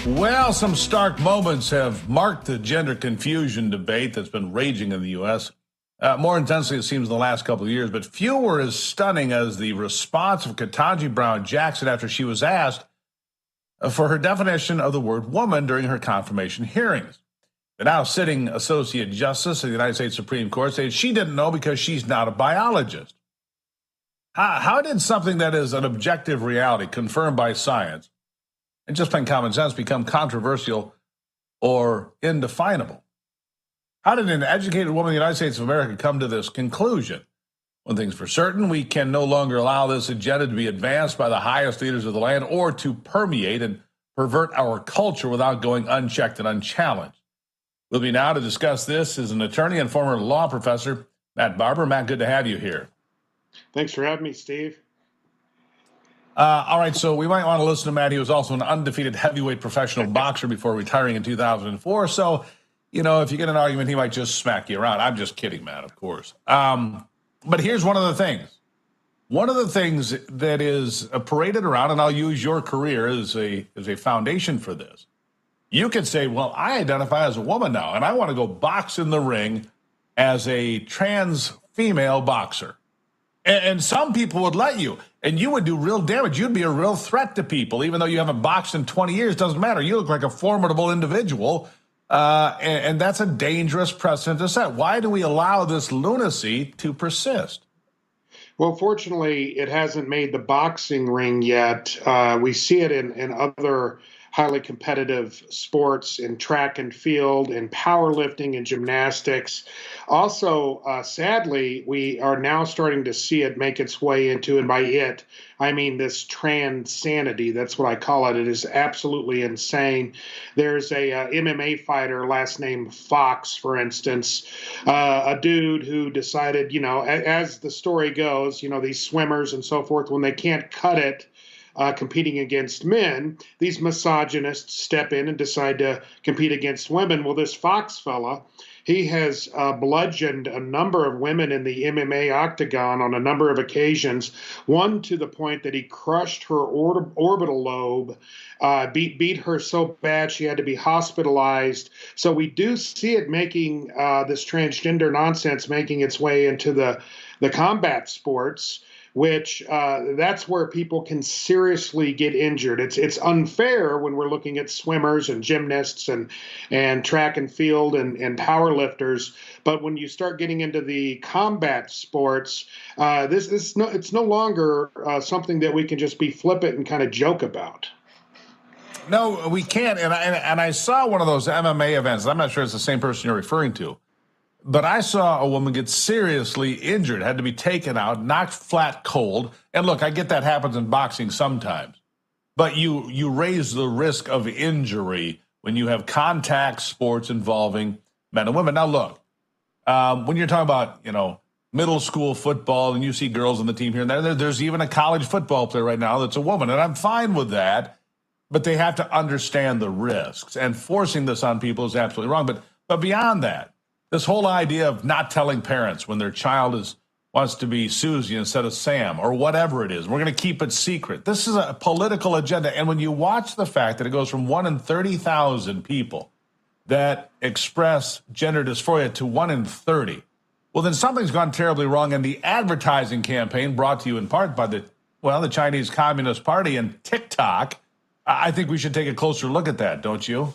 Well, some stark moments have marked the gender confusion debate that's been raging in the U.S. More intensely, it seems, in the last couple of years, but few were as stunning as the response of Ketanji Brown Jackson after she was asked for her definition of the word woman during her confirmation hearings. The now sitting Associate Justice of the United States Supreme Court said she didn't know because she's not a biologist. How did something that is an objective reality confirmed by science and just plain common sense become controversial or indefinable? How did an educated woman in the United States of America come to this conclusion? One thing's for certain, we can no longer allow this agenda to be advanced by the highest leaders of the land or to permeate and pervert our culture without going unchecked and unchallenged. With me now to discuss this is an attorney and former law professor, Matt Barber. Matt, good to have you here. Thanks for having me, Steve. All right, so we might want to listen to Matt. He was also an undefeated heavyweight professional boxer before retiring in 2004. So, you know, if you get an argument, he might just smack you around. I'm just kidding, Matt, of course. But here's one of the things. One of the things that is paraded around, and I'll use your career as a foundation for this. You could say, well, I identify as a woman now, and I want to go box in the ring as a trans female boxer. And some people would let you, and you would do real damage. You'd be a real threat to people, even though you haven't boxed in 20 years. Doesn't matter. You look like a formidable individual, and that's a dangerous precedent to set. Why do we allow this lunacy to persist? Well, fortunately, it hasn't made the boxing ring yet. We see it in other highly competitive sports, in track and field, in powerlifting and gymnastics. Also, sadly, we are now starting to see it make its way into, and by it, I mean this transanity. That's what I call it. It is absolutely insane. There's a MMA fighter, last name Fox, for instance, a dude who decided, as the story goes, these swimmers and so forth, when they can't cut it, competing against men, these misogynists step in and decide to compete against women. Well, this Fox fella, he has bludgeoned a number of women in the MMA octagon on a number of occasions, one to the point that he crushed her orbital lobe, beat her so bad she had to be hospitalized. So we do see it making this transgender nonsense making its way into the combat sports, which that's where people can seriously get injured. It's unfair when we're looking at swimmers and gymnasts and track and field and power lifters. But when you start getting into the combat sports, it's no longer something that we can just be flippant and kind of joke about. No, we can't. And I saw one of those MMA events. I'm not sure it's the same person you're referring to. But I saw a woman get seriously injured, had to be taken out, knocked flat cold. And look, I get that happens in boxing sometimes. But you raise the risk of injury when you have contact sports involving men and women. Now, look, when you're talking about, middle school football and you see girls on the team here and there's even a college football player right now that's a woman. And I'm fine with that. But they have to understand the risks. And forcing this on people is absolutely wrong. But beyond that, this whole idea of not telling parents when their child wants to be Susie instead of Sam or whatever it is, we're going to keep it secret. This is a political agenda. And when you watch the fact that it goes from 1 in 30,000 people that express gender dysphoria to 1 in 30, well, then something's gone terribly wrong. And the advertising campaign brought to you in part by the Chinese Communist Party and TikTok, I think we should take a closer look at that, don't you?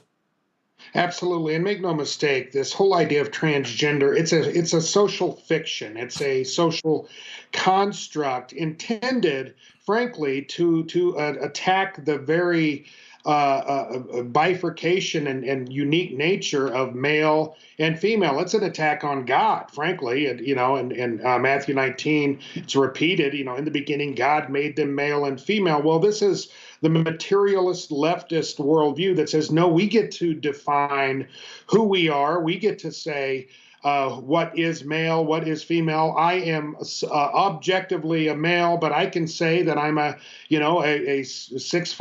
Absolutely. And make no mistake, this whole idea of transgender, it's a social fiction. It's a social construct intended, frankly, to attack the very bifurcation and unique nature of male and female. It's an attack on God, frankly. And, in Matthew 19, it's repeated, in the beginning, God made them male and female. Well, this is the materialist leftist worldview that says, no, we get to define who we are. We get to say what is male, what is female. I am objectively a male, but I can say that I'm a 6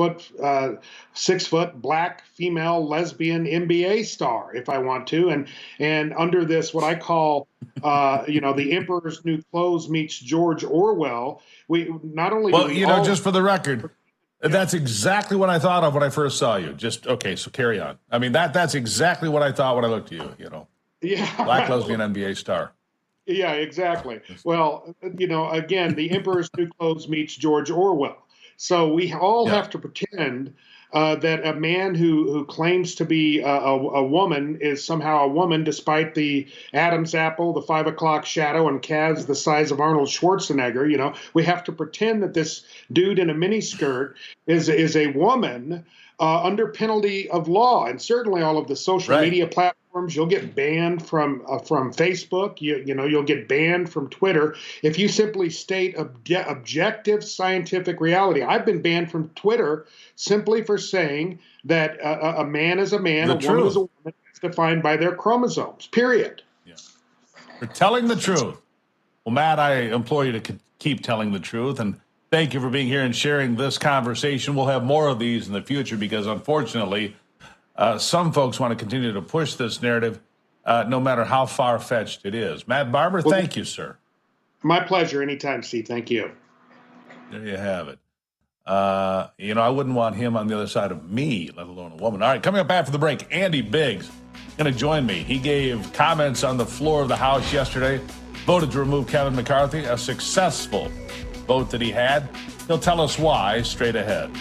foot black female lesbian NBA star if I want to. And under this, what I call, the Emperor's New Clothes meets George Orwell, we not only just for the record, That's exactly what I thought of when I first saw you. Just okay, so carry on. I mean, that's exactly what I thought when I looked at you. You know, Yeah. black lesbian NBA star. Yeah, exactly. Well, again, the Emperor's New Clothes meets George Orwell. So we all Yeah. have to pretend that a man who claims to be a woman is somehow a woman, despite the Adam's apple, the 5 o'clock shadow, and calves the size of Arnold Schwarzenegger. We have to pretend that this dude in a miniskirt is a woman under penalty of law, and certainly all of the social Right. media platforms. You'll get banned from Facebook. You'll get banned from Twitter if you simply state objective scientific reality. I've been banned from Twitter simply for saying that a man is a man, The a woman is a truth. woman, as defined by their chromosomes. Period. Yeah. For telling the truth. Well, Matt, I implore you to keep telling the truth, and thank you for being here and sharing this conversation. We'll have more of these in the future because, unfortunately, some folks want to continue to push this narrative, no matter how far-fetched it is. Matt Barber, thank you, sir. My pleasure. Anytime, Steve. Thank you. There you have it. I wouldn't want him on the other side of me, let alone a woman. All right, coming up after the break, Andy Biggs going to join me. He gave comments on the floor of the House yesterday, voted to remove Kevin McCarthy, a successful vote that he had. He'll tell us why straight ahead.